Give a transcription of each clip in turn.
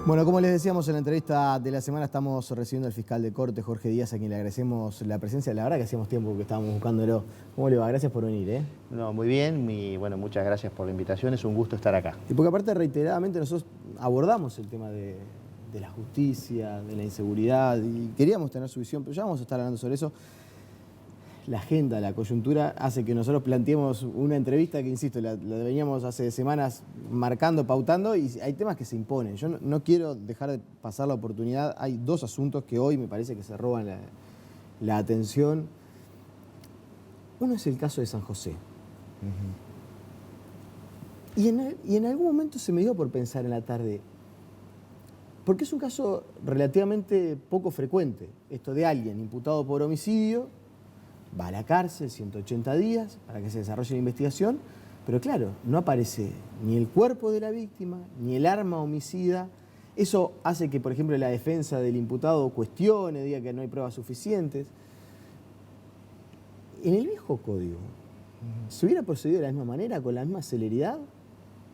Bueno, como les decíamos en la entrevista de la semana, estamos recibiendo al fiscal de corte, Jorge Díaz, a quien le agradecemos la presencia. La verdad que hacíamos tiempo que estábamos buscándolo. ¿Cómo le va? Gracias por venir, ¿eh? No, muy bien, bueno, muchas gracias por la invitación, es un gusto estar acá. Y porque aparte reiteradamente nosotros abordamos el tema de la justicia, de la inseguridad, y queríamos tener su visión, pero ya vamos a estar hablando sobre eso. La agenda, la coyuntura hace que nosotros planteemos una entrevista que, insisto, la veníamos hace semanas marcando, pautando, y hay temas que se imponen. Yo no quiero dejar de pasar la oportunidad. Hay dos asuntos que hoy me parece que se roban la atención. Uno es el caso de San José. Y en algún momento se me dio por pensar en la tarde, porque es un caso relativamente poco frecuente, esto de alguien imputado por homicidio, va a la cárcel 180 días para que se desarrolle la investigación, pero claro, no aparece ni el cuerpo de la víctima, ni el arma homicida. Eso hace que, por ejemplo, la defensa del imputado cuestione, diga que no hay pruebas suficientes. En el viejo código, ¿se hubiera procedido de la misma manera, con la misma celeridad?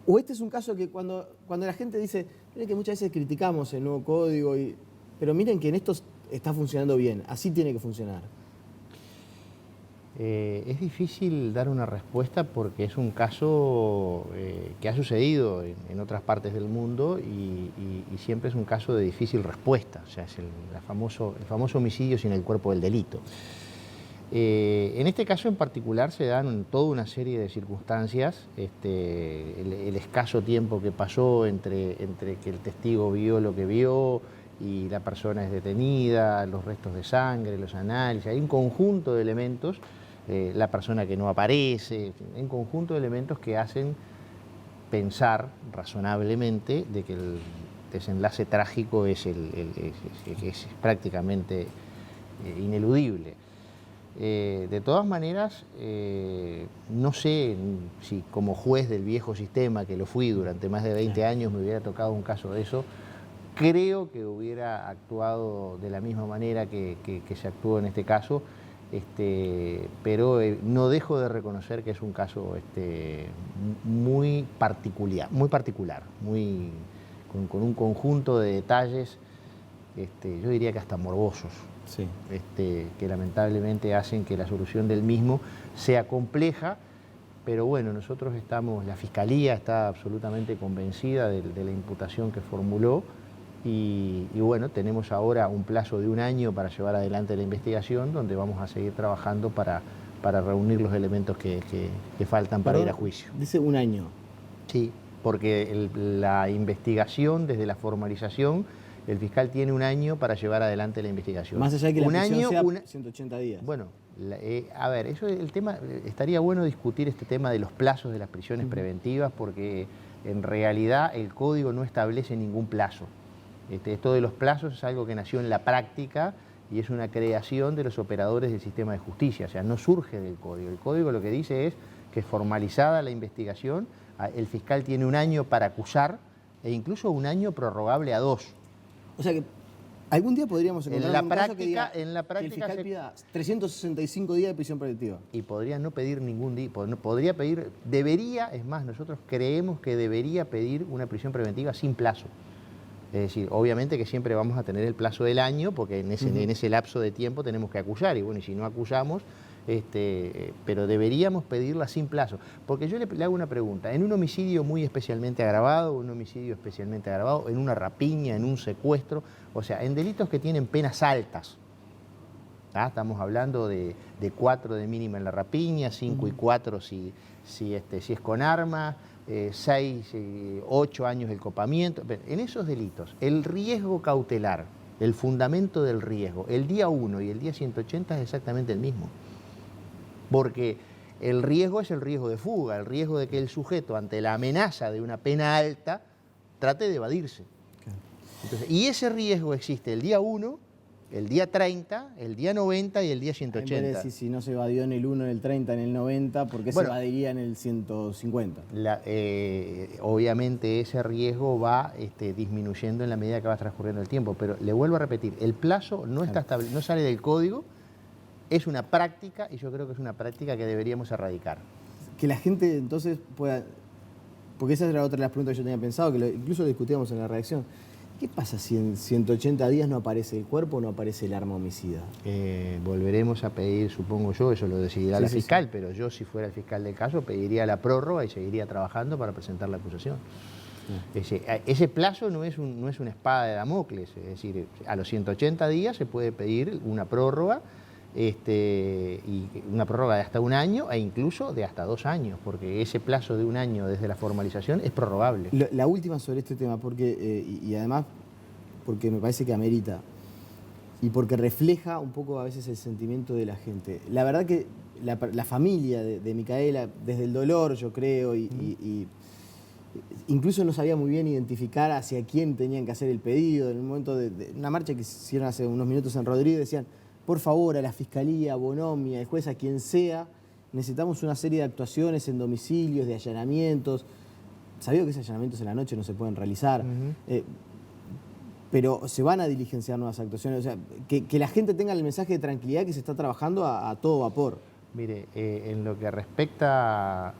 ¿O este es un caso que cuando la gente dice, miren que muchas veces criticamos el nuevo código, pero miren que en esto está funcionando bien, así tiene que funcionar? Es difícil dar una respuesta porque es un caso que ha sucedido en otras partes del mundo y siempre es un caso de difícil respuesta, o sea, es el famoso homicidio sin el cuerpo del delito. En este caso en particular se dan toda una serie de circunstancias, el escaso tiempo que pasó entre que el testigo vio lo que vio y la persona es detenida, los restos de sangre, los análisis, hay un conjunto de elementos, la persona que no aparece, un conjunto de elementos que hacen pensar razonablemente de que el desenlace trágico es prácticamente ineludible. De todas maneras, no sé si como juez del viejo sistema, que lo fui durante más de 20 años, me hubiera tocado un caso de eso. Creo que hubiera actuado de la misma manera que se actuó en este caso, pero no dejo de reconocer que es un caso muy particular, con un conjunto de detalles, yo diría que hasta morbosos, sí, que lamentablemente hacen que la solución del mismo sea compleja. Pero bueno, la Fiscalía está absolutamente convencida de la imputación que formuló y bueno, tenemos ahora un plazo de 1 año para llevar adelante la investigación, donde vamos a seguir trabajando para reunir los elementos que faltan para ir a juicio. Dice 1 año. Sí, porque la investigación, desde la formalización, el fiscal tiene 1 año para llevar adelante la investigación. Más allá de que la prisión sea 180 días. Bueno, a ver, el tema, estaría bueno discutir este tema de los plazos de las prisiones preventivas, porque en realidad el código no establece ningún plazo. Esto de los plazos es algo que nació en la práctica y es una creación de los operadores del sistema de justicia, o sea, no surge del código. El código lo que dice es que formalizada la investigación, el fiscal tiene 1 año para acusar e incluso 1 año prorrogable a 2. O sea que algún día podríamos encontrar un caso que diga en la práctica que el fiscal pida 365 días de prisión preventiva. Y podría no pedir ningún día, podría pedir, debería, es más, nosotros creemos que debería pedir una prisión preventiva sin plazo. Es decir, obviamente que siempre vamos a tener el plazo del año, porque en ese lapso de tiempo tenemos que acusar, y bueno, y si no acusamos, pero deberíamos pedirla sin plazo. Porque yo le hago una pregunta, en un homicidio muy especialmente agravado, en una rapiña, en un secuestro, o sea, en delitos que tienen penas altas, ¿ah? Estamos hablando de 4 de mínima en la rapiña, 5 y 4 si es con arma, 6, 8 años el copamiento. En esos delitos, el riesgo cautelar, el fundamento del riesgo, el día 1 y el día 180 es exactamente el mismo. Porque el riesgo es el riesgo de fuga, el riesgo de que el sujeto, ante la amenaza de una pena alta, trate de evadirse. Entonces, y ese riesgo existe el día 1, el día 30, el día 90 y el día 180. Si no se evadió en el 1, en el 30, en el 90, ¿por qué se evadiría en el 150? Obviamente ese riesgo va disminuyendo en la medida que va transcurriendo el tiempo, pero le vuelvo a repetir, el plazo no está establecido, no sale del código, es una práctica y yo creo que es una práctica que deberíamos erradicar. Que la gente entonces pueda, porque esa era otra de las preguntas que yo tenía pensado, que incluso lo discutíamos en la redacción, ¿Qué pasa si en 180 días no aparece el cuerpo o no aparece el arma homicida? Volveremos a pedir, supongo yo, eso lo decidirá la fiscal, pero yo, si fuera el fiscal del caso, pediría la prórroga y seguiría trabajando para presentar la acusación. Ese plazo no es una espada de Damocles, es decir, a los 180 días se puede pedir una prórroga, y una prórroga de hasta 1 año e incluso de hasta 2 años, porque ese plazo de 1 año desde la formalización es prorrogable. La última sobre este tema, porque y además porque me parece que amerita y porque refleja un poco a veces el sentimiento de la gente. La verdad que la familia de Micaela, desde el dolor, yo creo, y incluso no sabía muy bien identificar hacia quién tenían que hacer el pedido. En un momento de una marcha que hicieron hace unos minutos en Rodríguez, decían: por favor, a la Fiscalía, a Bonomi, al juez, a quien sea, necesitamos una serie de actuaciones en domicilios, de allanamientos. Sabido que esos allanamientos en la noche no se pueden realizar, pero se van a diligenciar nuevas actuaciones. O sea, que la gente tenga el mensaje de tranquilidad que se está trabajando a todo vapor. Mire, en lo que respecta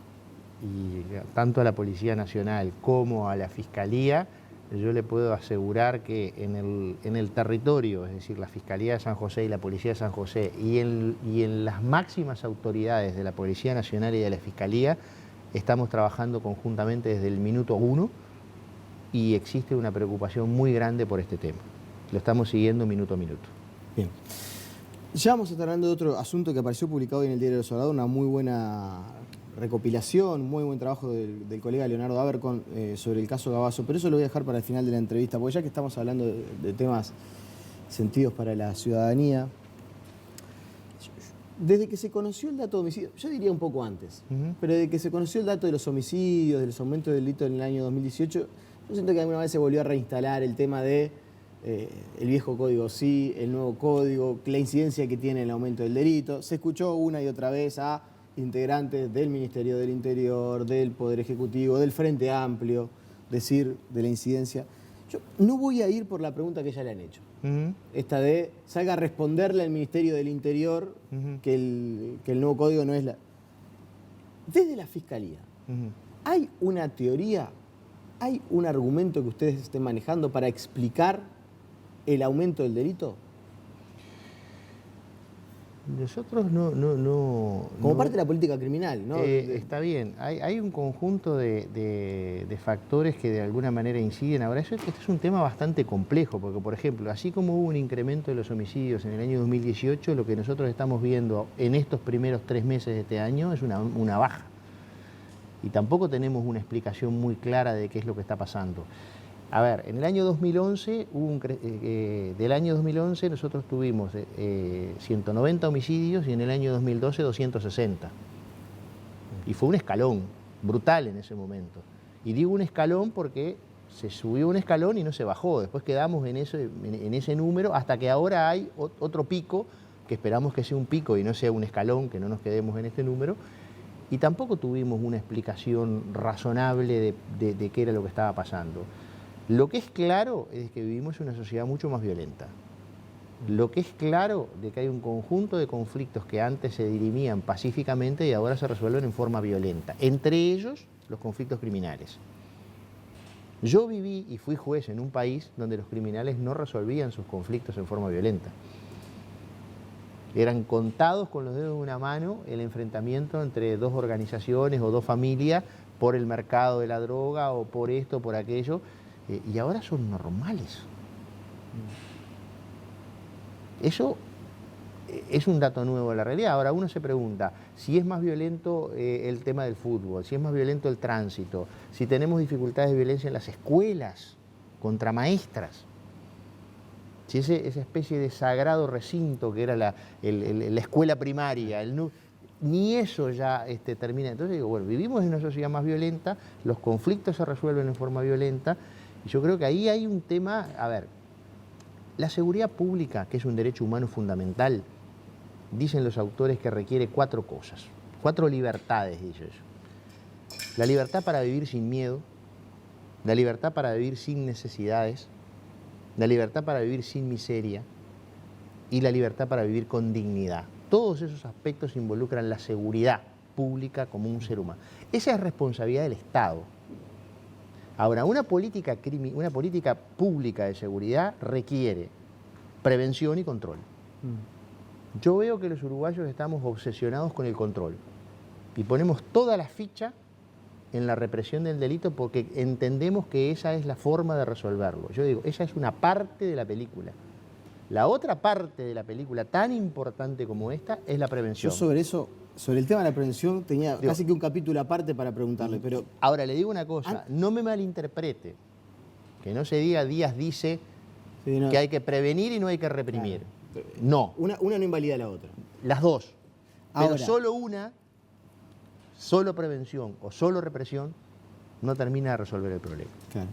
tanto a la Policía Nacional como a la Fiscalía, yo le puedo asegurar que en el territorio, es decir, la Fiscalía de San José y la Policía de San José, y en las máximas autoridades de la Policía Nacional y de la Fiscalía, estamos trabajando conjuntamente desde el minuto 1 y existe una preocupación muy grande por este tema. Lo estamos siguiendo minuto a minuto. Bien. Ya vamos a estar hablando de otro asunto que apareció publicado hoy en el Diario del Soldado, una muy buena recopilación, muy buen trabajo del colega Leonardo Abercon sobre el caso Gavazo, pero eso lo voy a dejar para el final de la entrevista, porque ya que estamos hablando de temas sentidos para la ciudadanía, desde que se conoció el dato de homicidio, yo diría un poco antes, pero desde que se conoció el dato de los homicidios, de los aumentos de delito en el año 2018, yo siento que alguna vez se volvió a reinstalar el tema de el viejo código sí, el nuevo código, la incidencia que tiene el aumento del delito. Se escuchó una y otra vez a integrantes del Ministerio del Interior, del Poder Ejecutivo, del Frente Amplio, decir de la incidencia. Yo no voy a ir por la pregunta que ya le han hecho. Esta de salga a responderle al Ministerio del Interior que el nuevo código no es la... Desde la Fiscalía, ¿hay una teoría, hay un argumento que ustedes estén manejando para explicar el aumento del delito? Nosotros Como parte de la política criminal, ¿no? Está bien. Hay un conjunto de factores que de alguna manera inciden. Ahora, este es un tema bastante complejo, porque, por ejemplo, así como hubo un incremento de los homicidios en el año 2018, lo que nosotros estamos viendo en estos primeros 3 meses de este año es una baja. Y tampoco tenemos una explicación muy clara de qué es lo que está pasando. A ver, en el año 2011, del año 2011 nosotros tuvimos 190 homicidios y en el año 2012 260. Y fue un escalón brutal en ese momento. Y digo un escalón porque se subió un escalón y no se bajó. Después quedamos en ese número hasta que ahora hay otro pico, que esperamos que sea un pico y no sea un escalón, que no nos quedemos en este número. Y tampoco tuvimos una explicación razonable de qué era lo que estaba pasando. Lo que es claro es que vivimos en una sociedad mucho más violenta. Lo que es claro de que hay un conjunto de conflictos que antes se dirimían pacíficamente y ahora se resuelven en forma violenta. Entre ellos, los conflictos criminales. Yo viví y fui juez en un país donde los criminales no resolvían sus conflictos en forma violenta. Eran contados con los dedos de una mano el enfrentamiento entre 2 organizaciones o 2 familias por el mercado de la droga o por esto o por aquello. Y ahora son normales. Eso es un dato nuevo de la realidad. Ahora uno se pregunta si es más violento el tema del fútbol, si es más violento el tránsito, si tenemos dificultades de violencia en las escuelas contra maestras, si esa especie de sagrado recinto que era la escuela primaria, ni eso ya termina. Entonces digo, bueno, vivimos en una sociedad más violenta, los conflictos se resuelven en forma violenta. Y yo creo que ahí hay un tema, a ver, la seguridad pública, que es un derecho humano fundamental, dicen los autores que requiere 4 cosas, 4 libertades, dice eso. La libertad para vivir sin miedo, la libertad para vivir sin necesidades, la libertad para vivir sin miseria y la libertad para vivir con dignidad. Todos esos aspectos involucran la seguridad pública como un ser humano. Esa es responsabilidad del Estado. Ahora, una política pública de seguridad requiere prevención y control. Yo veo que los uruguayos estamos obsesionados con el control y ponemos toda la ficha en la represión del delito porque entendemos que esa es la forma de resolverlo. Yo digo, esa es una parte de la película. La otra parte de la película, tan importante como esta, es la prevención. Yo sobre eso, sobre el tema de la prevención, tenía casi que un capítulo aparte para preguntarle, pero... Ahora, le digo una cosa, no me malinterprete, que no se diga Díaz dice que hay que prevenir y no hay que reprimir. Claro. No. Una no invalida a la otra. Las dos. Pero Ahora, solo una, solo prevención o solo represión, no termina de resolver el problema. Claro.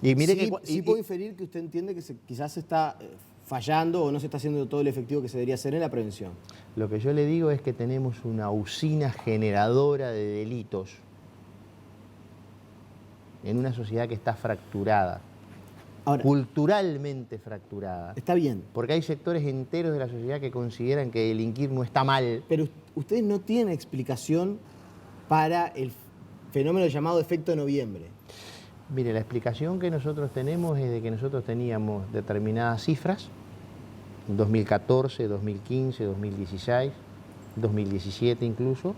Y mire sí puedo inferir que usted entiende que quizás se está fallando o no se está haciendo todo el efectivo que se debería hacer en la prevención. Lo que yo le digo es que tenemos una usina generadora de delitos en una sociedad que está fracturada, ahora, culturalmente fracturada. Está bien. Porque hay sectores enteros de la sociedad que consideran que delinquir no está mal. Pero ustedes no tienen explicación para el fenómeno llamado efecto noviembre. Mire, la explicación que nosotros tenemos es de que nosotros teníamos determinadas cifras, 2014, 2015, 2016, 2017 incluso.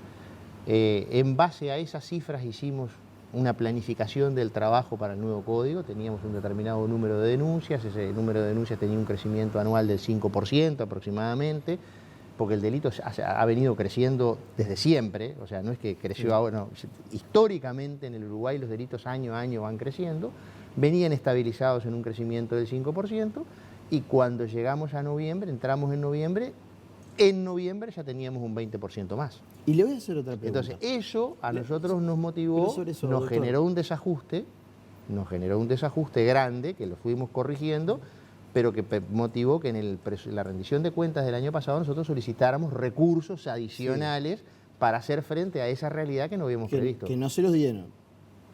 En base a esas cifras hicimos una planificación del trabajo para el nuevo código, teníamos un determinado número de denuncias, ese número de denuncias tenía un crecimiento anual del 5% aproximadamente, porque el delito ha venido creciendo desde siempre, o sea, no es que creció ahora, no, históricamente en el Uruguay los delitos año a año van creciendo, venían estabilizados en un crecimiento del 5%, y cuando llegamos a noviembre, entramos en noviembre ya teníamos un 20% más. Y le voy a hacer otra pregunta. Entonces, eso a nosotros nos motivó, nos generó un desajuste grande, que lo fuimos corrigiendo, pero que motivó que en la rendición de cuentas del año pasado nosotros solicitáramos recursos adicionales para hacer frente a esa realidad que no habíamos previsto. Que no se los dieron.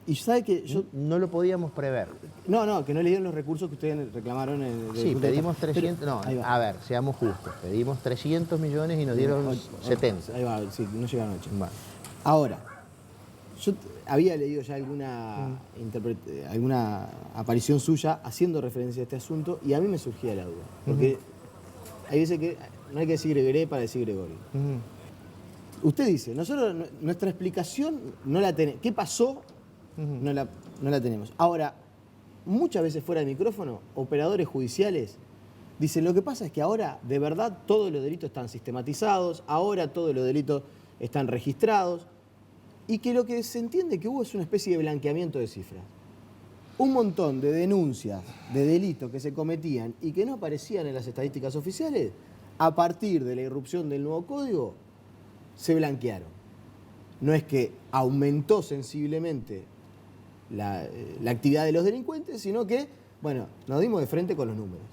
Y sabe que yo... No lo podíamos prever. No, que no le dieron los recursos que ustedes reclamaron. Sí, pedimos 300... Pero, no, a ver, seamos justos. Pedimos 300 millones y nos dieron 70. Ahí va, sí, no llegaron 8. Vale. Ahora, yo había leído ya alguna aparición suya haciendo referencia a este asunto y a mí me surgía la duda. Porque hay veces que no hay que decir Gregory para decir Gregorio. Usted dice, nosotros nuestra explicación no la tenemos. ¿Qué pasó? No la tenemos. Ahora, muchas veces fuera de micrófono, operadores judiciales dicen, lo que pasa es que ahora de verdad todos los delitos están sistematizados, ahora todos los delitos están registrados, y que lo que se entiende que hubo es una especie de blanqueamiento de cifras. Un montón de denuncias de delitos que se cometían y que no aparecían en las estadísticas oficiales, a partir de la irrupción del nuevo código, se blanquearon. No es que aumentó sensiblemente la actividad de los delincuentes, sino que, bueno, nos dimos de frente con los números.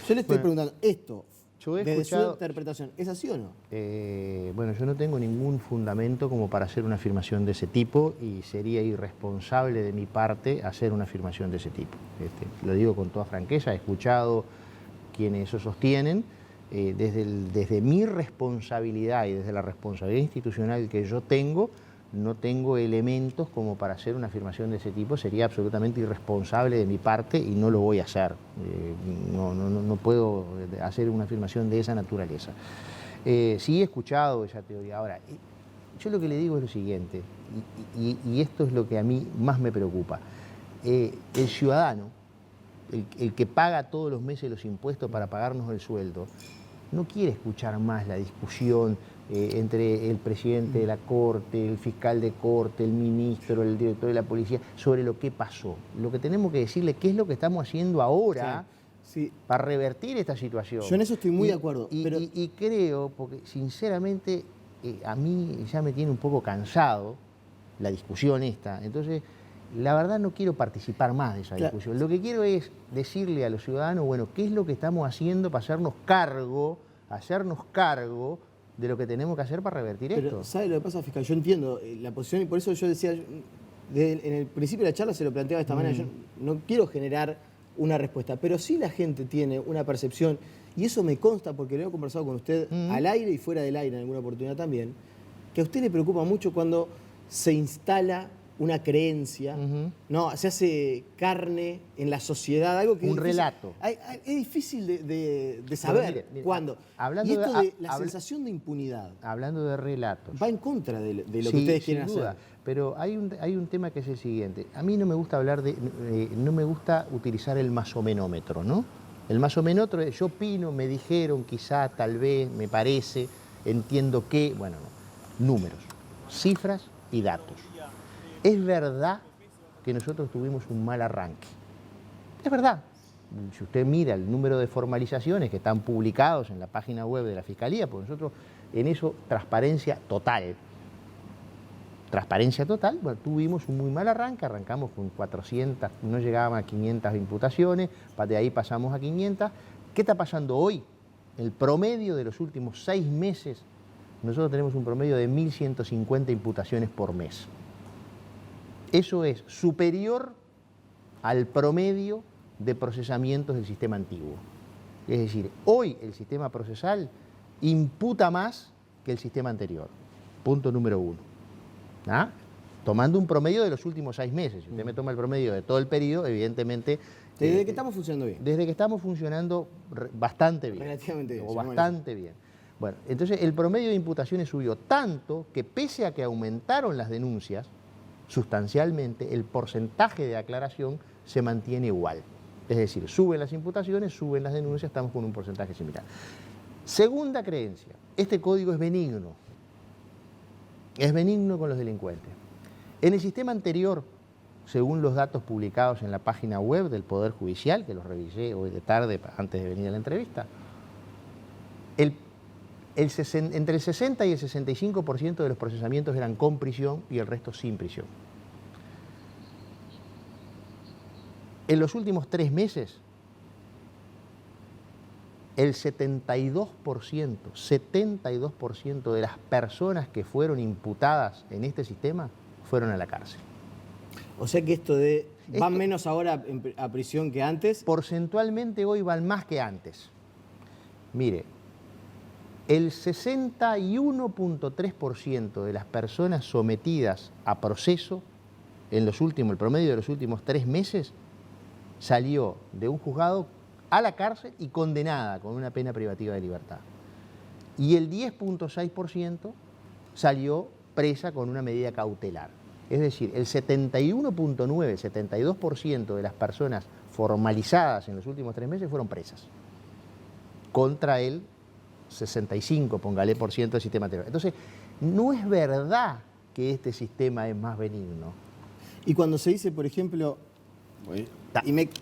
Yo le estoy preguntando, esto, desde su interpretación, ¿es así o no? Bueno, yo no tengo ningún fundamento como para hacer una afirmación de ese tipo y sería irresponsable de mi parte hacer una afirmación de ese tipo. Lo digo con toda franqueza, he escuchado quienes eso sostienen. Desde mi responsabilidad y desde la responsabilidad institucional que yo tengo, no tengo elementos como para hacer una afirmación de ese tipo, sería absolutamente irresponsable de mi parte y no lo voy a hacer. No puedo hacer una afirmación de esa naturaleza. Sí he escuchado esa teoría. Ahora, yo lo que le digo es lo siguiente, y esto es lo que a mí más me preocupa. El ciudadano, el que paga todos los meses los impuestos para pagarnos el sueldo, no quiere escuchar más la discusión entre el presidente de la Corte, el fiscal de Corte, el ministro, el director de la policía, sobre lo que pasó. Lo que tenemos que decirle es qué es lo que estamos haciendo ahora para revertir esta situación. Yo en eso estoy muy de acuerdo. Y creo, porque sinceramente a mí ya me tiene un poco cansado la discusión esta. Entonces, la verdad no quiero participar más de esa discusión. Lo que quiero es decirle a los ciudadanos, bueno, qué es lo que estamos haciendo para hacernos cargo de lo que tenemos que hacer para revertir esto. ¿Sabe lo que pasa, fiscal? Yo entiendo la posición y por eso yo decía, en el principio de la charla se lo planteaba de esta manera, yo no quiero generar una respuesta, pero sí la gente tiene una percepción, y eso me consta porque lo he conversado con usted al aire y fuera del aire en alguna oportunidad también, que a usted le preocupa mucho cuando se instala una creencia, no, se hace carne en la sociedad, algo que un relato. Es difícil de saber cuándo. Hablando y esto de, de la sensación de impunidad. Hablando de relatos. Va en contra de lo que Sí, ustedes quieren sin duda. hacer. Pero hay un tema que es el siguiente. A mí no me gusta hablar de, no me gusta utilizar el masomenómetro, ¿no? El masomenómetro es yo opino, me dijeron, quizá, tal vez, me parece, entiendo que, bueno, no. Números, cifras y datos. Es verdad que nosotros tuvimos un mal arranque. Es verdad. Si usted mira el número de formalizaciones que están publicados en la página web de la Fiscalía, pues nosotros en eso, transparencia total. Transparencia total, bueno, tuvimos un muy mal arranque, arrancamos con 400, no llegaban a 500 imputaciones, de ahí pasamos a 500. ¿Qué está pasando hoy? El promedio de los últimos 6 meses, nosotros tenemos un promedio de 1.150 imputaciones por mes. Eso es superior al promedio de procesamientos del sistema antiguo. Es decir, hoy el sistema procesal imputa más que el sistema anterior. Punto número 1. ¿Ah? Tomando un promedio de los últimos 6 meses. Si usted me toma el promedio de todo el periodo, evidentemente... Desde que estamos funcionando bien. Desde que estamos funcionando bastante bien. Relativamente bien. O bastante bien. Bueno, entonces el promedio de imputaciones subió tanto que pese a que aumentaron las denuncias, sustancialmente el porcentaje de aclaración se mantiene igual. Es decir, suben las imputaciones, suben las denuncias, estamos con un porcentaje similar. Segunda creencia, este código es benigno. Es benigno con los delincuentes. En el sistema anterior, según los datos publicados en la página web del Poder Judicial, que los revisé hoy de tarde antes de venir a la entrevista, entre el 60 y el 65% de los procesamientos eran con prisión y el resto sin prisión. En los últimos 3 meses, el 72% de las personas que fueron imputadas en este sistema fueron a la cárcel. O sea que esto de van menos ahora a prisión que antes. Porcentualmente hoy van más que antes. Mire, el 61.3% de las personas sometidas a proceso el promedio de los últimos 3 meses salió de un juzgado a la cárcel y condenada con una pena privativa de libertad. Y el 10.6% salió presa con una medida cautelar. Es decir, el 72% de las personas formalizadas en los últimos 3 meses fueron presas. Contra el 65, póngale, por ciento del sistema anterior. Entonces, no es verdad que este sistema es más benigno. Y cuando se dice, por ejemplo...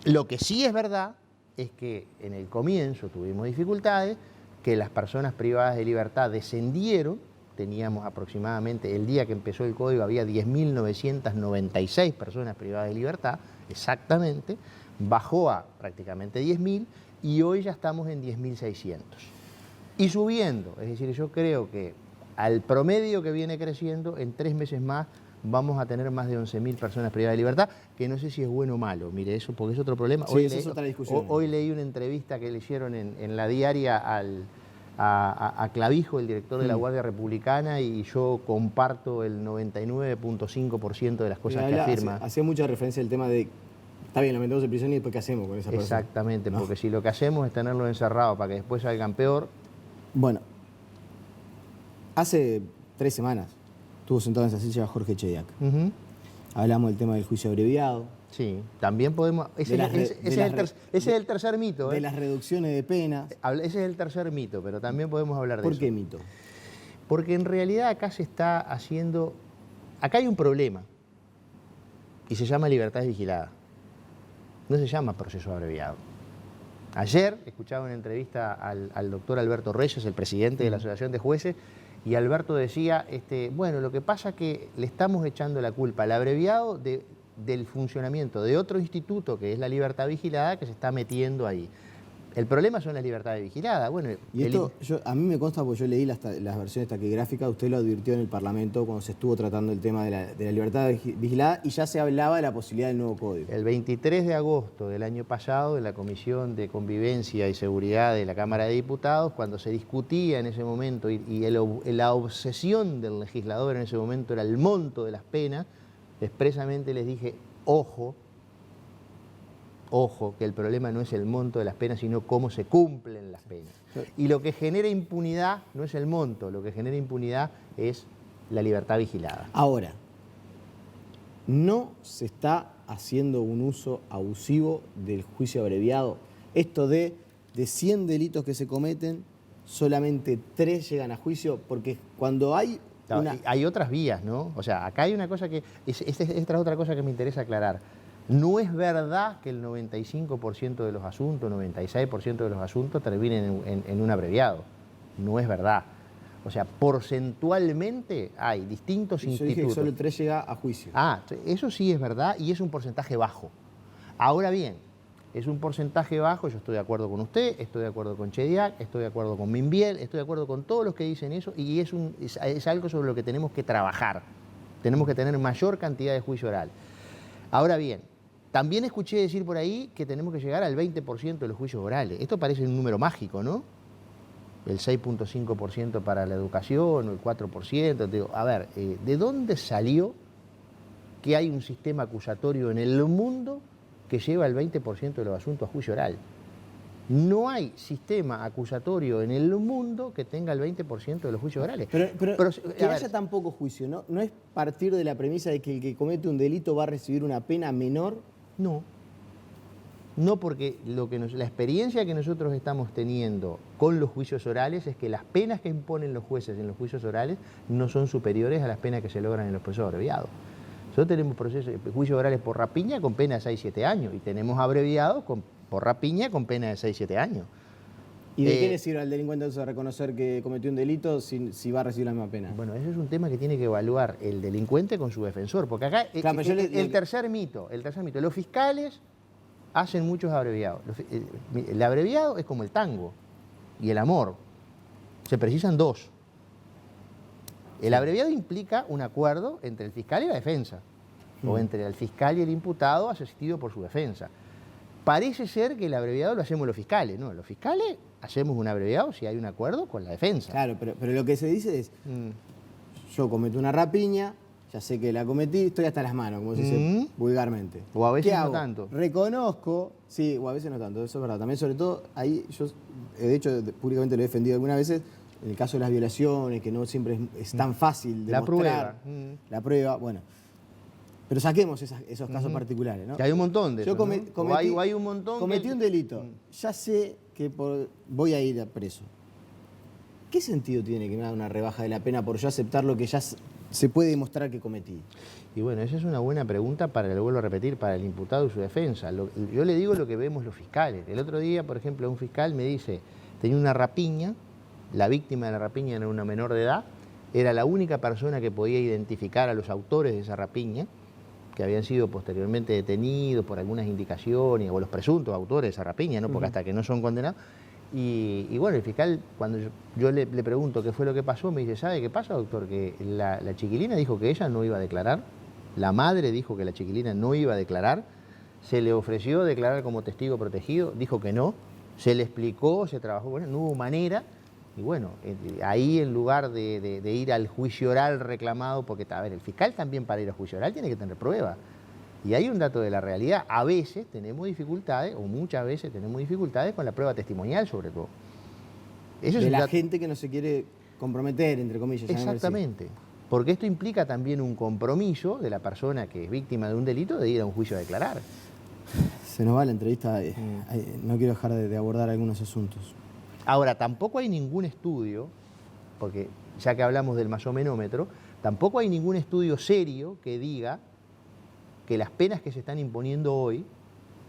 Lo que sí es verdad es que en el comienzo tuvimos dificultades, que las personas privadas de libertad descendieron, teníamos aproximadamente, el día que empezó el código había 10.996 personas privadas de libertad, exactamente, bajó a prácticamente 10.000 y hoy ya estamos en 10.600. Y subiendo, es decir, yo creo que al promedio que viene creciendo, en 3 meses más vamos a tener más de 11.000 personas privadas de libertad, que no sé si es bueno o malo, mire, eso porque es otro problema. Sí, eso es otra discusión. Hoy leí una entrevista que le hicieron en la diaria a Clavijo, el director de la Guardia Republicana, y yo comparto el 99.5% de las cosas que afirma. Hacía mucha referencia al tema de, está bien, lo metemos en prisión y después ¿qué hacemos con esa persona? Exactamente, ¿no? Porque si lo que hacemos es tenerlo encerrado para que después salgan peor. Bueno, hace 3 semanas estuvo sentado en esa silla Jorge Chediak. Hablamos del tema del juicio abreviado. Sí, también podemos... Ese es el tercer mito. De las reducciones de penas. Ese es el tercer mito, pero también podemos hablar de eso. ¿Por qué mito? Porque en realidad acá se está haciendo... Acá hay un problema y se llama libertad vigilada. No se llama proceso abreviado. Ayer escuchaba una entrevista al doctor Alberto Reyes, el presidente de la Asociación de Jueces, y Alberto decía, bueno, lo que pasa es que le estamos echando la culpa al abreviado del funcionamiento de otro instituto, que es la libertad vigilada, que se está metiendo ahí. El problema son las libertades vigiliadas. Bueno, y esto, a mí me consta, porque yo leí las versiones taquigráficas, usted lo advirtió en el Parlamento cuando se estuvo tratando el tema de la libertad vigilada y ya se hablaba de la posibilidad del nuevo código. El 23 de agosto del año pasado, en la Comisión de Convivencia y Seguridad de la Cámara de Diputados, cuando se discutía en ese momento y la obsesión del legislador en ese momento era el monto de las penas, expresamente les dije, ojo, que el problema no es el monto de las penas, sino cómo se cumplen las penas. Y lo que genera impunidad no es el monto, lo que genera impunidad es la libertad vigilada. Ahora, no se está haciendo un uso abusivo del juicio abreviado. Esto de 100 delitos que se cometen, solamente 3 llegan a juicio, porque cuando hay Hay otras vías, ¿no? O sea, acá hay una cosa que... Esta es otra cosa que me interesa aclarar. No es verdad que el 95% de los asuntos, 96% de los asuntos terminen en un abreviado. No es verdad. O sea, porcentualmente hay distintos institutos. Yo dije que solo 3 llega a juicio. Eso sí es verdad y es un porcentaje bajo. Ahora bien, es un porcentaje bajo, yo estoy de acuerdo con usted, estoy de acuerdo con Chediak, estoy de acuerdo con Minbiel, estoy de acuerdo con todos los que dicen eso y es algo sobre lo que tenemos que trabajar. Tenemos que tener mayor cantidad de juicio oral. Ahora bien, también escuché decir por ahí que tenemos que llegar al 20% de los juicios orales. Esto parece un número mágico, ¿no? El 6.5% para la educación, o el 4%. Digo, a ver, ¿de dónde salió que hay un sistema acusatorio en el mundo que lleva el 20% de los asuntos a juicio oral? No hay sistema acusatorio en el mundo que tenga el 20% de los juicios orales. Pero que haya tan poco juicio, ¿no? ¿No es partir de la premisa de que el que comete un delito va a recibir una pena menor? No, porque la experiencia que nosotros estamos teniendo con los juicios orales es que las penas que imponen los jueces en los juicios orales no son superiores a las penas que se logran en los procesos abreviados. Nosotros tenemos juicios orales por rapiña con pena de 6-7 años y tenemos abreviados por rapiña con pena de 6-7 años. ¿Y de qué le sirve al delincuente entonces reconocer que cometió un delito si va a recibir la misma pena? Bueno, ese es un tema que tiene que evaluar el delincuente con su defensor, porque acá claro, el tercer mito, los fiscales hacen muchos abreviados. El abreviado es como el tango y el amor, se precisan 2. El abreviado implica un acuerdo entre el fiscal y la defensa, o entre el fiscal y el imputado asistido por su defensa. Parece ser que el abreviado lo hacemos los fiscales, ¿no? Los fiscales hacemos un abreviado si hay un acuerdo con la defensa. Claro, pero lo que se dice es, yo cometí una rapiña, ya sé que la cometí, estoy hasta las manos, como se dice vulgarmente. O a veces ¿Qué no hago? tanto. Reconozco, sí, o a veces no tanto, eso es verdad. También, sobre todo, ahí yo, de hecho, públicamente lo he defendido algunas veces, en el caso de las violaciones, que no siempre es tan fácil demostrar la prueba, bueno. Pero saquemos esos casos particulares, ¿no? Que hay un montón de yo esos, ¿no? Hay un montón cometí un delito, ya sé que voy a ir a preso. ¿Qué sentido tiene que me haga una rebaja de la pena por yo aceptar lo que ya se puede demostrar que cometí? Y bueno, esa es una buena pregunta le vuelvo a repetir, para el imputado y su defensa. Yo le digo lo que vemos los fiscales. El otro día, por ejemplo, un fiscal me dice, tenía una rapiña, la víctima de la rapiña era una menor de edad, era la única persona que podía identificar a los autores de esa rapiña, que habían sido posteriormente detenidos por algunas indicaciones, o los presuntos autores de esa rapiña, ¿no? Porque hasta que no son condenados. Y bueno, el fiscal, cuando yo le pregunto qué fue lo que pasó, me dice, ¿sabe qué pasa, doctor? Que la chiquilina dijo que ella no iba a declarar, la madre dijo que la chiquilina no iba a declarar, se le ofreció declarar como testigo protegido, dijo que no, se le explicó, se trabajó, bueno, no hubo manera. Y bueno, ahí en lugar de ir al juicio oral reclamado, porque a ver, el fiscal también para ir al juicio oral tiene que tener prueba. Y hay un dato de la realidad, a veces tenemos dificultades, o muchas veces tenemos dificultades con la prueba testimonial sobre todo. Eso de la gente que no se quiere comprometer, entre comillas. Exactamente, porque esto implica también un compromiso de la persona que es víctima de un delito de ir a un juicio a declarar. Se nos va la entrevista, no quiero dejar de abordar algunos asuntos. Ahora, tampoco hay ningún estudio, porque ya que hablamos del masomenómetro, tampoco hay ningún estudio serio que diga que las penas que se están imponiendo hoy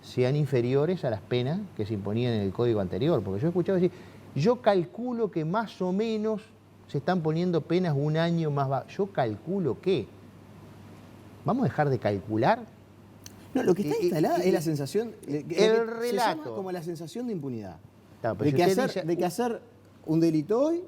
sean inferiores a las penas que se imponían en el código anterior. Porque yo he escuchado decir, yo calculo que más o menos se están poniendo penas un año más bajo. ¿Yo calculo qué? ¿Vamos a dejar de calcular? No, lo que está instalada es la sensación... El relato. Se llama como la sensación de impunidad. Claro, de que hacer un delito hoy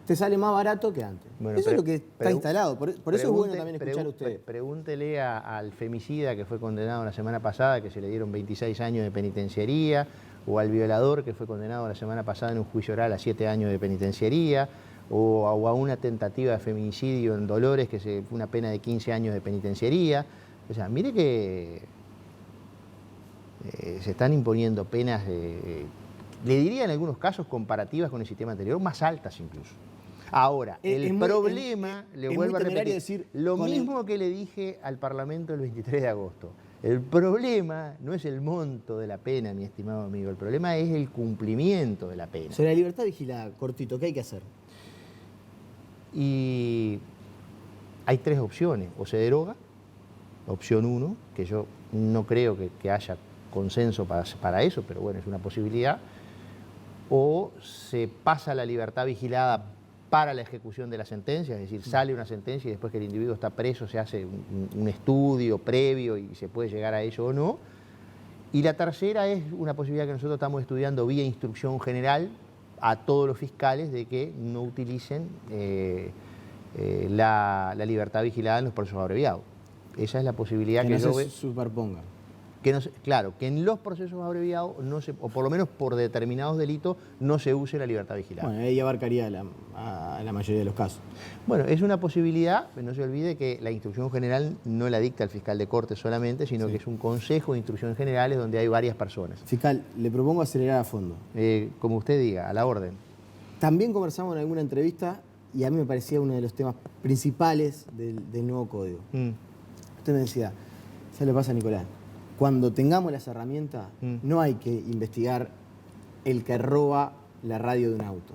te sale más barato que antes. Bueno, eso es lo que está instalado. Por eso es bueno también escuchar a ustedes. Pregúntele al femicida que fue condenado la semana pasada, que se le dieron 26 años de penitenciaría, o al violador que fue condenado la semana pasada en un juicio oral a 7 años de penitenciaría, o a una tentativa de feminicidio en Dolores, que fue una pena de 15 años de penitenciaría. O sea, mire que se están imponiendo penas, le diría en algunos casos comparativas con el sistema anterior, más altas incluso. Ahora, el problema, le vuelvo a repetir, decir, lo mismo que le dije al Parlamento el 23 de agosto. El problema no es el monto de la pena, mi estimado amigo, el problema es el cumplimiento de la pena. Sobre la libertad vigilada, cortito, ¿qué hay que hacer? Y hay tres opciones: o se deroga, opción 1, que yo no creo que haya consenso para eso, pero bueno, es una posibilidad, o se pasa la libertad vigilada para la ejecución de la sentencia, es decir, sale una sentencia y después que el individuo está preso se hace un estudio previo y se puede llegar a ello o no. Y la tercera es una posibilidad que nosotros estamos estudiando vía instrucción general a todos los fiscales de que no utilicen la libertad vigilada en los procesos abreviados. Esa es la posibilidad que no yo se superponga. Claro, que en los procesos abreviados, o por lo menos por determinados delitos, no se use la libertad vigilada. Bueno, ahí abarcaría a la mayoría de los casos. Bueno, es una posibilidad, pero no se olvide que la instrucción general no la dicta el fiscal de corte solamente, sino que es un consejo de instrucciones generales donde hay varias personas. Fiscal, le propongo acelerar a fondo. Como usted diga, a la orden. También conversamos en alguna entrevista y a mí me parecía uno de los temas principales del nuevo código. Usted me decía, ¿sabes lo que pasa, Nicolás? Cuando tengamos las herramientas, no hay que investigar el que roba la radio de un auto.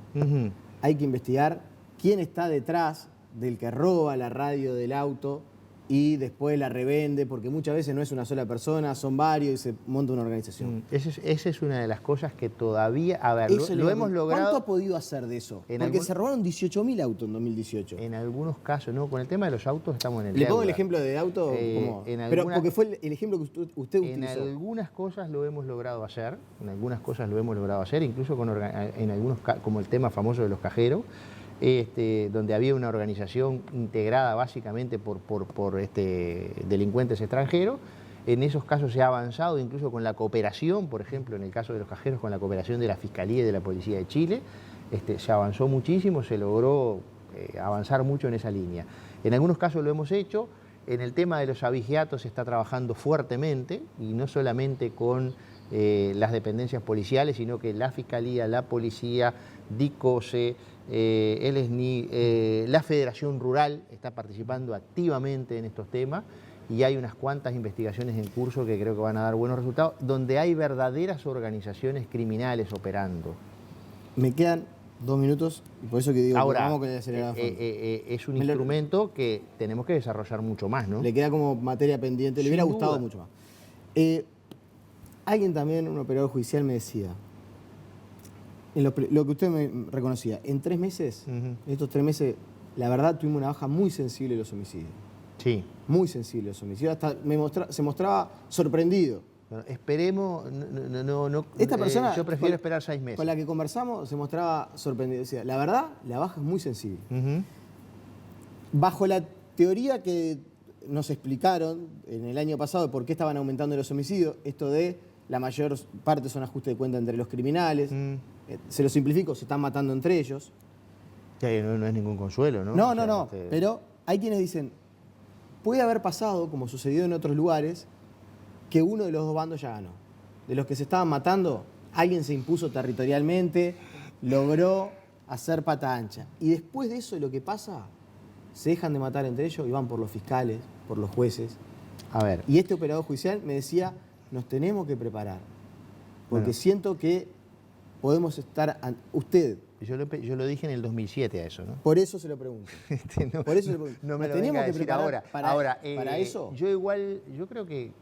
Hay que investigar quién está detrás del que roba la radio del auto y después la revende, porque muchas veces no es una sola persona, son varios y se monta una organización. Esa es una de las cosas que todavía, a ver, lo hemos logrado. ¿Cuánto ha podido hacer de eso? Porque se robaron 18.000 autos en 2018. En algunos casos, ¿no? Con el tema de los autos estamos en el Le pongo el ejemplo de auto, pero porque fue el ejemplo que usted utilizó. En algunas cosas lo hemos logrado hacer, incluso en algunos, como el tema famoso de los cajeros, donde había una organización integrada básicamente por delincuentes extranjeros. En esos casos se ha avanzado incluso con la cooperación, por ejemplo, en el caso de los cajeros, con la cooperación de la Fiscalía y de la Policía de Chile. Se avanzó muchísimo, se logró avanzar mucho en esa línea. En algunos casos lo hemos hecho. En el tema de los abigeatos se está trabajando fuertemente, y no solamente con las dependencias policiales, sino que la Fiscalía, la Policía, DICOSE, el SNI, la Federación Rural está participando activamente en estos temas, y hay unas cuantas investigaciones en curso que creo que van a dar buenos resultados, donde hay verdaderas organizaciones criminales operando. Me quedan 2 minutos, y por eso que digo, ahora, vamos con el acelerador. Es un instrumento que tenemos que desarrollar mucho más, ¿no? Le queda como materia pendiente, le hubiera gustado mucho más. Alguien también, un operador judicial, me decía, lo que usted me reconocía, en 3 meses, en estos 3 meses, la verdad tuvimos una baja muy sensible de los homicidios. Sí. Muy sensible de los homicidios, hasta se mostraba sorprendido. Bueno, esperemos, Esta persona, yo prefiero esperar 6 meses. Con la que conversamos se mostraba sorprendido. Decía, la verdad, la baja es muy sensible. Bajo la teoría que nos explicaron en el año pasado de por qué estaban aumentando los homicidios, esto de la mayor parte son ajustes de cuenta entre los criminales, se lo simplifico, se están matando entre ellos. No es ningún consuelo, ¿no? No, pero hay quienes dicen, puede haber pasado, como sucedió en otros lugares, que uno de los dos bandos ya ganó. De los que se estaban matando, alguien se impuso territorialmente, logró hacer pata ancha. Y después de eso, lo que pasa, se dejan de matar entre ellos y van por los fiscales, por los jueces. A ver. Y este operador judicial me decía, nos tenemos que preparar, porque siento que podemos estar... Usted... Yo lo dije en el 2007 a eso, ¿no? Por eso se lo pregunto. Por eso no me lo tenemos que preparar ahora. Para eso. Yo creo que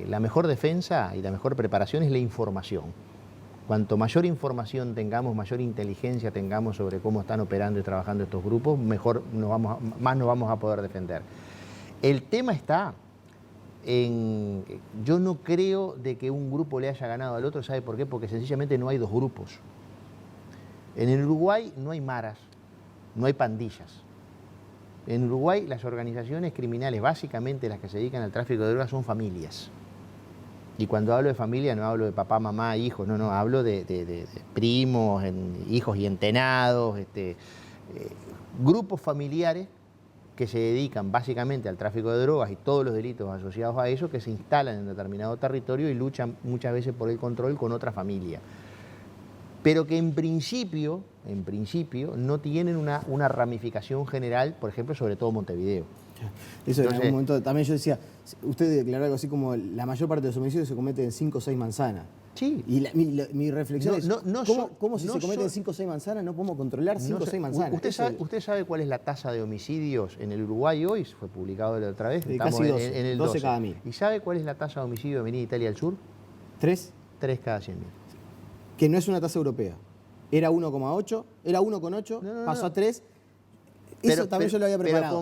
la mejor defensa y la mejor preparación es la información. Cuanto mayor información tengamos, mayor inteligencia tengamos sobre cómo están operando y trabajando estos grupos, más nos vamos a poder defender. El tema está en... Yo no creo de que un grupo le haya ganado al otro, ¿sabe por qué? Porque sencillamente no hay dos grupos. En el Uruguay no hay maras, no hay pandillas. En Uruguay las organizaciones criminales, básicamente las que se dedican al tráfico de drogas, son familias. Y cuando hablo de familia no hablo de papá, mamá, hijos, no, hablo de primos, hijos y entenados, grupos familiares que se dedican básicamente al tráfico de drogas y todos los delitos asociados a eso, que se instalan en determinado territorio y luchan muchas veces por el control con otra familia. Pero que en principio no tienen una ramificación general, por ejemplo, sobre todo Montevideo. Eso en algún momento también yo decía, usted declaró algo así como la mayor parte de los homicidios se cometen en 5 o 6 manzanas. Sí. Y mi reflexión es, ¿cómo si se cometen en 5 o 6 manzanas no podemos controlar 5 o 6 manzanas? ¿Usted sabe cuál es la tasa de homicidios en el Uruguay hoy? Fue publicado la otra vez. Casi 12, en el 12 cada 1000. ¿Y sabe cuál es la tasa de homicidio de Avenida Italia del Sur? 3. 3 cada 100.000. Que no es una tasa europea. Era 1,8, era 1,8, pasó a 3. Eso también yo lo había preparado.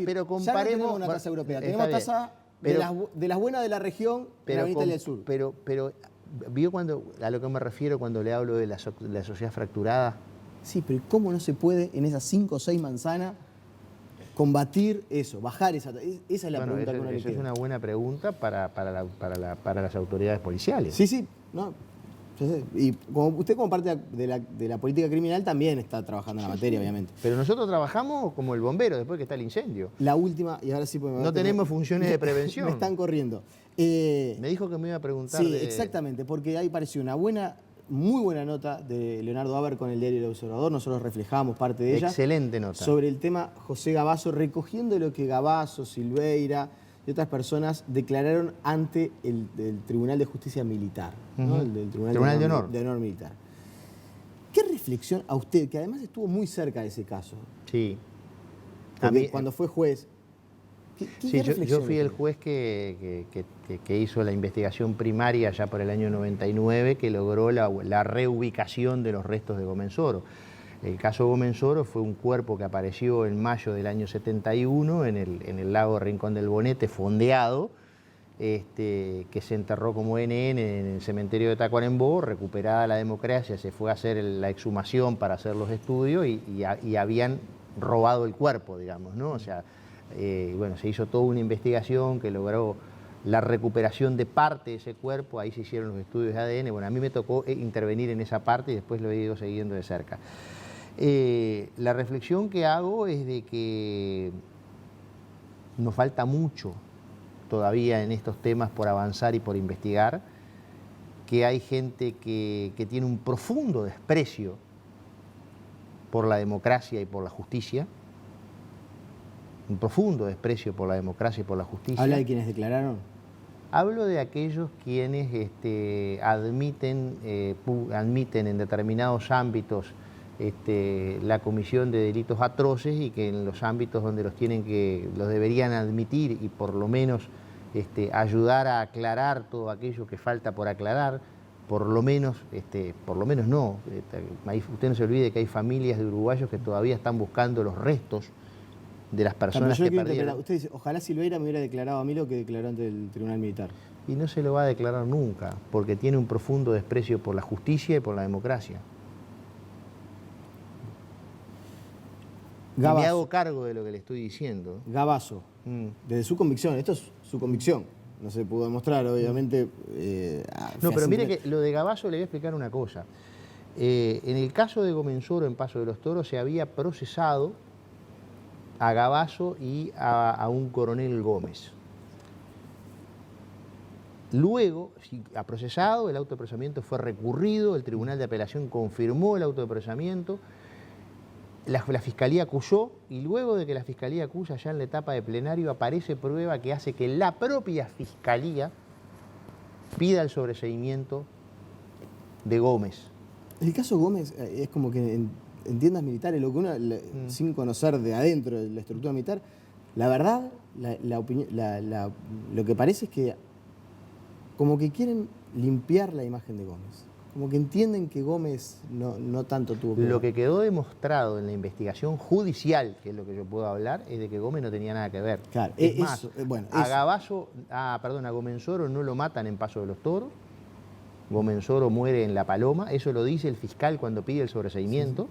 Pero comparemos. Ya no tenemos una tasa europea, tenemos tasa de las buenas de la región de la Avenida del Sur. Pero, ¿vio a lo que me refiero cuando le hablo de la sociedad fracturada? Sí, pero ¿cómo no se puede en esas 5 o 6 manzanas combatir eso, bajar esa? Esa es la pregunta que uno le queda. Es una buena pregunta para las autoridades policiales. Sí, no. Y como parte de la política criminal también está trabajando en la materia, obviamente. Pero nosotros trabajamos como el bombero después que está el incendio. La última, y ahora sí... No tenemos funciones de prevención. Me están corriendo. Me dijo que me iba a preguntar. Sí, exactamente, porque ahí pareció una muy buena nota de Leonardo Haber con el diario El Observador, nosotros reflejamos parte de ella. Excelente nota. Sobre el tema José Gabazo, recogiendo lo que Gabazo, Silveira y otras personas declararon ante el Tribunal de Justicia Militar, ¿no? El Tribunal de Honor Militar. ¿Qué reflexión a usted, que además estuvo muy cerca de ese caso? Sí. Cuando fue juez. Sí, yo fui el juez que hizo la investigación primaria ya por el año 99, que logró la reubicación de los restos de Gómez Soro. El caso Gómez Soro fue un cuerpo que apareció en mayo del año 71 en el lago Rincón del Bonete, fondeado, que se enterró como NN en el cementerio de Tacuarembó. Recuperada la democracia, se fue a hacer la exhumación para hacer los estudios y habían robado el cuerpo, digamos, ¿no? O sea, bueno, se hizo toda una investigación que logró la recuperación de parte de ese cuerpo. Ahí se hicieron los estudios de ADN. Bueno, a mí me tocó intervenir en esa parte y después lo he ido siguiendo de cerca. La reflexión que hago es de que nos falta mucho todavía en estos temas por avanzar y por investigar, que hay gente que tiene un profundo desprecio por la democracia y por la justicia, un profundo desprecio por la democracia y por la justicia. ¿Habla de quienes declararon? Hablo de aquellos quienes admiten en determinados ámbitos la comisión de delitos atroces y que en los ámbitos donde los deberían admitir y por lo menos ayudar a aclarar todo aquello que falta por aclarar, por lo menos no. Usted no se olvide que hay familias de uruguayos que todavía están buscando los restos de las personas que perdieron. Usted dice, ojalá Silveira me hubiera declarado a mí lo que declaró ante el Tribunal Militar. Y no se lo va a declarar nunca, porque tiene un profundo desprecio por la justicia y por la democracia. Gabazo. Y me hago cargo de lo que le estoy diciendo. Gabazo, desde su convicción, esto es su convicción, no se pudo demostrar, obviamente. No, pero mire que lo de Gabazo le voy a explicar una cosa. En el caso de Gómez Soro en Paso de los Toros se había procesado a Gabazo y a un coronel Gómez. Luego, ha procesado, el auto de procesamiento fue recurrido, el Tribunal de Apelación confirmó el auto de procesamiento, la Fiscalía acusó y luego de que la Fiscalía acusa ya en la etapa de plenario aparece prueba que hace que la propia Fiscalía pida el sobreseimiento de Gómez. El caso Gómez es como que en tiendas militares, lo que uno, sin conocer de adentro de la estructura militar, la verdad, lo que parece es que como que quieren limpiar la imagen de Gómez. Como que entienden que Gómez no tanto tuvo que ver. Lo que quedó demostrado en la investigación judicial, que es lo que yo puedo hablar, es de que Gómez no tenía nada que ver. Claro, es más, a Gómez Soro no lo matan en Paso de los Toros, Gómez Soro muere en La Paloma, eso lo dice el fiscal cuando pide el sobreseimiento.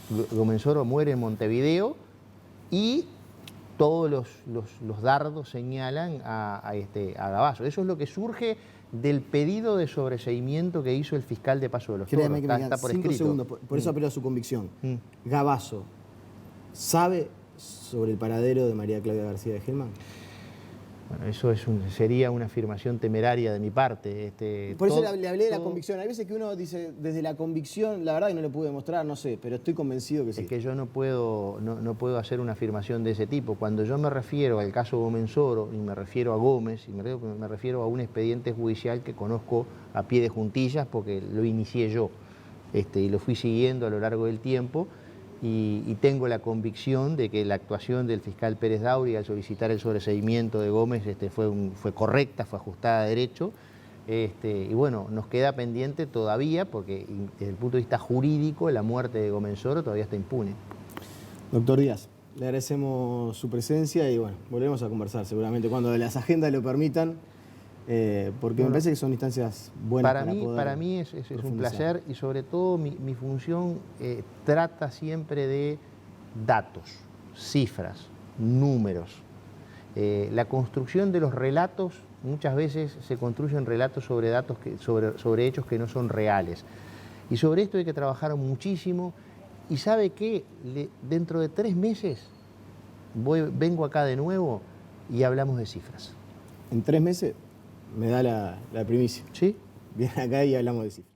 Sí. Gómez Soro muere en Montevideo y todos los dardos señalan a Gavazo. Eso es lo que surge del pedido de sobreseimiento que hizo el fiscal de Paso de los Toros. Créame que me Está quedan por 5 escrito. segundos, por eso apelo a su convicción. Gavazo, ¿sabe sobre el paradero de María Claudia García de Gelman? Bueno, eso sería una afirmación temeraria de mi parte. Por eso le hablé de la convicción. Hay veces que uno dice, desde la convicción, la verdad que no le pude demostrar, no sé, pero estoy convencido que sí. Es que yo no puedo hacer una afirmación de ese tipo. Cuando yo me refiero al caso Gómez-Soro, y me refiero a Gómez, y me refiero a un expediente judicial que conozco a pie de juntillas porque lo inicié yo, y lo fui siguiendo a lo largo del tiempo, y tengo la convicción de que la actuación del fiscal Pérez Dauri al solicitar el sobreseimiento de Gómez fue correcta, fue ajustada a derecho. Y bueno, nos queda pendiente todavía, porque desde el punto de vista jurídico, la muerte de Gómez-Soro todavía está impune. Doctor Díaz, le agradecemos su presencia y bueno, volveremos a conversar seguramente cuando las agendas lo permitan, porque me parece que son instancias buenas para mí es un placer, y sobre todo mi función trata siempre de datos, cifras, números. La construcción de los relatos, muchas veces se construyen relatos sobre datos, sobre hechos que no son reales. Y sobre esto hay que trabajar muchísimo. Y ¿sabe qué? Dentro de 3 meses vengo acá de nuevo y hablamos de cifras. En 3 meses me da la primicia. ¿Sí? Viene acá y hablamos de cifras.